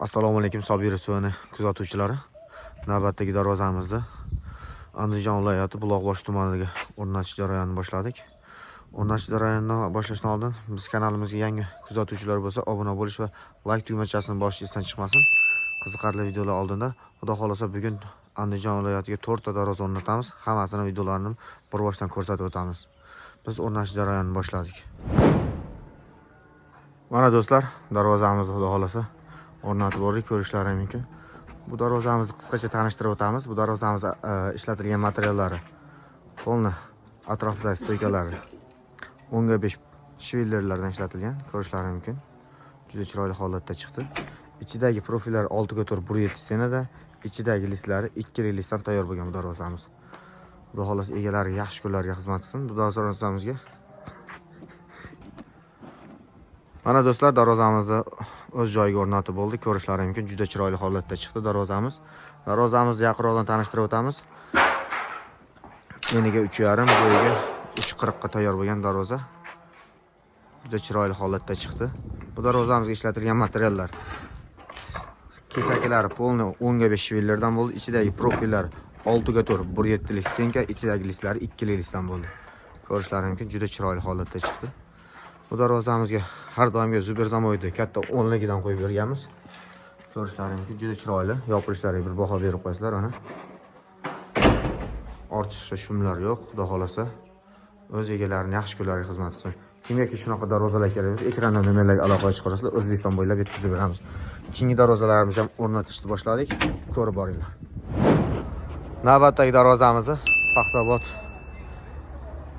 Assalomu alaykum Sobir suvini kuzatuvchilari. Navbatdagi darvozamizda Andijon viloyati Buloqboshi tumaniga o'rnatish jarayonini boshladik. O'rnatish jarayonini boshlashdan oldin biz kanalimizga yangi kuzatuvchilar bo'lsa, obuna bo'lish va like tugmachasini bosish esdan chiqmasin. Qiziqarli videolar oldinda, xudo xolasa bugun Andijon viloyatiga 4 ta darvoza o'rnatamiz. Hammasini videolarini bir boshdan ko'rsatib o'tamiz. Biz o'rnatish jarayonini boshladik. Mana do'stlar, darvozamizni xudo xolasa o'rnatib bordik, ko'rishlaringiz mumkin. Bu darvozamizni qisqacha tanishtirib o'tamiz. Bu darvozamiz ishlatilgan materiallari polni atrofidagi stoykalari 10/5 shvillerlardan ishlatilgan, ko'rishlaringiz mumkin. Juda chiroyli holatda chiqdi. Ichidagi profillar 6x4 1.7 stenada, ichidagi listlari 2 listdan tayyor bo'lgan bu darvozamiz. Xudo xolasa egalari yaxshi kunlarga xizmat qilsin. Bu darvozamizga mana do'stlar, darvozamizni o'z joyiga o'rnatib bo'ldi. Ko'rishlaringiz mumkin, juda chiroyli holatda chiqdi darvozamiz. Darvozamizni yaqinroqdan tanishtirib o'tamiz. Eniga 3.5, bo'yiga 3.40 ga tayyor bo'lgan darvoza. Juda chiroyli holatda chiqdi. Bu darvozamizga ishlatilgan materiallar kesaklari polni 10/5 shvillerdan bo'ldi. Ichidagi profillar 6x4 1.7 lik stenka, ichidagi listlari 2 listdan bo'ldi. Ko'rishlaringiz mumkin, juda chiroyli holatda chiqdi. Bu darvozamizga har doimgi Zuber zamoyda katta 10 ligidan qo'yib berganmiz. Ko'rishlaringiz mumkin, juda chiroyli. Yopilishlariga bir baho berib qo'yasizlar mana. Ortiqcha shumlar yo'q, xudo xolasa o'z egalarini yaxshi kunlarga xizmat qilsin. Kimga shunaqa darvozalar kerak bo'lsa, ekrandan nomerlarga aloqa chiqarasizlar, O'zbekiston bo'ylab yetkazib beramiz. Keyingi darvozalarimizni ham o'rnatishni boshladik. Ko'rib boringlar. Navbatdagi darvozamizni Paxtabod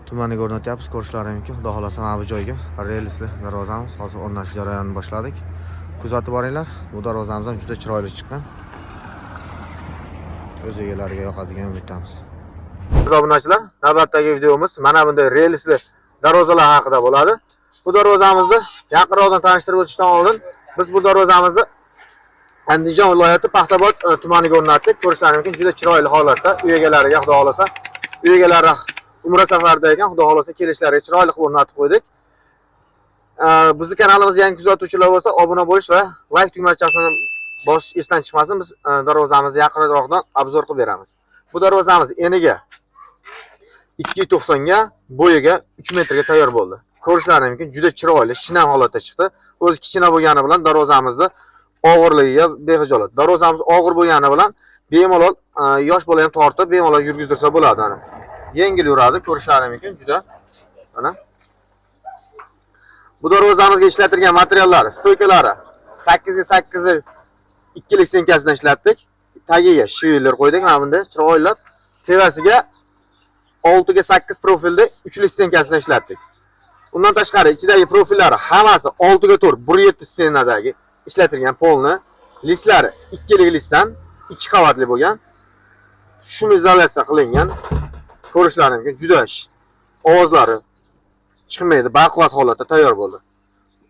tumaniga o'rnatyapmiz. Ko'rishlaringiz mumkin. Xudo xolasa mana bu joyga relsli darvozamiz hozir o'rnatish jarayonini boshladik. Kuzatib boringlar. Bu darvozamiz ham juda chiroyli chiqqan. O'z egalariga yoqadigan umiddamiz. Obunachilar, navbatdagi videomiz mana bunday relsli darvozalar haqida bo'ladi. Bu darvozamizni yaqinroqdan tanishtirib o'tishdan oldin biz bu darvozamizni Andijon viloyati Paxtabod tumaniga o'rnatdik. Ko'rishlaringiz mumkin, juda chiroyli holatda. Uy egalariga xudo xolasa, uy egalari umra safarida ekan, xudo xolasa kelishlariga chiroyli qilib o'rnatib qo'ydik. Bizning kanalimizga yangi kuzatuvchilar bo'lsa, obuna bo'lish va like tugmachasini bosish esdan chiqmasin. Biz darvozamizni yaqinroqdan obzor qilib beramiz. Bu darvozamiz eniga 2.90 ga, bo'yiga 3 metrga tayyor bo'ldi. Ko'rishlaringiz mumkin, juda chiroyli, shinam holatda chiqdi. O'zi kichkina bo'lgani bilan darvozamizni og'irligiga behijolat. Darvozamiz og'ir bo'lgani bilan bemalol yosh bola ham tortib, bemalol yurgizdirsa bo'ladi. Yengil yuradi, ko'rishlaringiz mumkin, juda. Mana. Bu darvozamizga ishlatilgan materiallar, stoykalari 8 ga 8 2 lik stenkasidan ishlatdik. Tagiga shiviller qo'ydik, mana bunday chiroyli. Tevasiga 6 ga 8 profilda 3 lik stenkasidan ishlatdik. Undan tashqari ichidagi profillari hammasi 6 ga 4 1.7 stenadagi ishlatilgan polni. Listlari 2 lik listdan 2 qavatli bo'lgan. Shum izolyatsiya qilingan. Ko'rishlaringiz mumkin, juda ovozlari chiqmaydi, baquvvat holatda tayyor bo'ldi.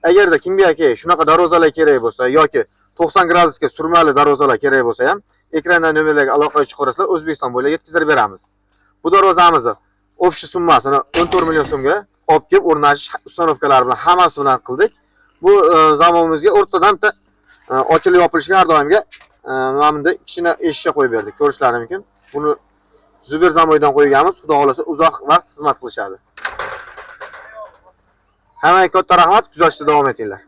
Agarda kimga shunaqa darvozalar kerak bo'lsa yoki 90 gradusga surmali darvozalar kerak bo'lsa ham ekrandan nomerlarga aloqa chiqarasizlar, O'zbekiston bo'ylab yetkazib beramiz. Bu darvozamizni общий summasini 14 million so'mga olib kelib o'rnatish ustanovkalari bilan hammasi bilan qildik. Bu zamonimizga o'rtadan bitta ochilib yopilishga har doimga mana bunday kichkina eshikcha qo'yib berdik. Ko'rishlaringiz mumkin. Buni Zuber zamoydan qo'yganmiz. Xudo xolasa uzoq vaqt xizmat qilishadi. Hammaga katta rahmat, kuzatishda davom etinglar.